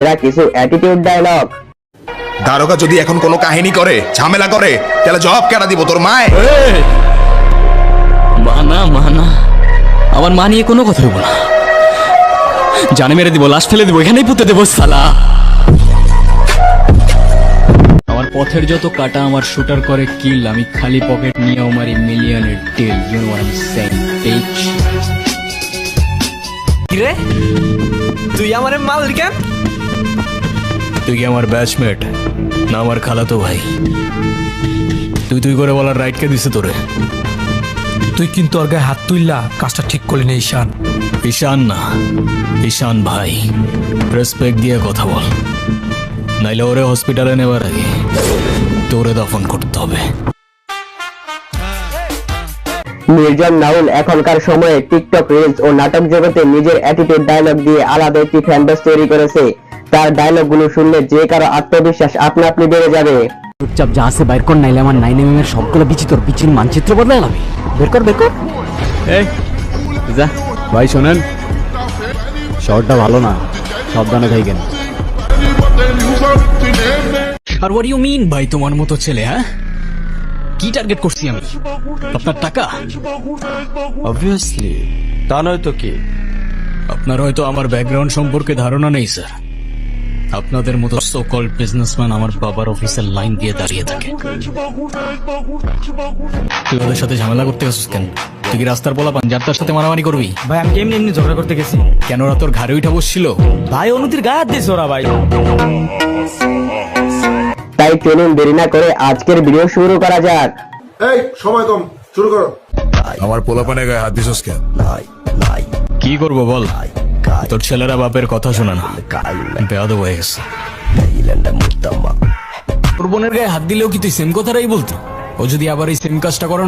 এরা কিছু attitude dialogue. দারোগা যদি এখন কোনো কাহিনী করে ঝামেলা করে তাহলে জবাব কেডা দিব তোর মায়? মানা মানা আমার মা নিয়ে কোনো কথা বলবো না, জানে মেরে দিব, লাশ ফেলে দিব, এখানেই পুঁতে দেবো সালা। আমার পথের যত কাটা আমার শুটার করে কিল, আমি খালি পকেট নিয়ে আমার মিলিয়নের deal. You know what I am saying bitch. কিরে তুই আমারে মাল কেন? তুই কি আমার ব্যাচমেট না আমার খালাতো ভাই? তুই তুই করে বলার রাইট কে দিছে তোরে? তুই কিন্তু ওর গায়ে হাত তুললা, কাজটা ঠিক করলি না ঈশান। ঈশান না, ঈশান ভাই। রেসপেক্ট দিয়ে কথা বল, নাইলে ওরে হসপিটালে নেবার আগে তোরে দফন করতে হবে। নির্জন নাউল এখনকার সময়ে টিকটক রিলস ও নাটক জগতে নিজের অ্যাটিটিউড ডায়লগ দিয়ে আলাদা একটি ফ্যানবেস তৈরি করেছে। তার ডায়লগ গুলো শুনলে যে কারো আত্মবিশ্বাস আপনা আপনি বেড়ে যাবে। চুপচাপ যা আছে বাইর কর, নাইলে আমার 9mm এর সবগুলো বিচি তোর পিছিয়ে মানচিত্র বদলে যাবে। বের কর বের কর। এই যা ভাই, শোনেন শহরটা ভালো না, সাবধানে থাকেন। আর হোয়াট ইউ মিন ভাই তোমার মতো ছেলে? হ্যাঁ, কি টার্গেট করছি আমি? আপনার টাকা? অবভিয়াসলি, তা নয় তো কি? আপনার হয়তো আমার ব্যাকগ্রাউন্ড সম্পর্কে ধারণা নেই স্যার। আপনাদের মতো সো কল্ড বিজনেসম্যান আমার বাবার অফিসের লাইন দিয়ে দাঁড়িয়ে থাকে। তুই ওদের সাথে ঝামেলা করতে গেছিস কেন? তুই কি রাস্তার পোলা পান যার তার সাথে মারামারি করবি? ভাই আমি এমনি এমনি ঝগড়া করতে গেছি। কেন ওরা তোর ঘাড়ে উঠা বসছিল? ভাই অনুতির গায়ে হাত দিয়েছে ওরা ভাই। তাই চলুন দেরি না করে আজকের ভিডিও শুরু করা যাক। এই সময় কম, শুরু করো। আমার পোলাপানে গায়ে হাত দিছস কেন? কি করবো বল, তোর ছেলেরা বাপের কথা শোনে না, বেয়াদব হয়ে গেছে। তোর বোনের গায়ে হাত দিলেও কি তুই সেম কথাটাই বলতো? ও যদি আবার এই সেম কাজটা করে না,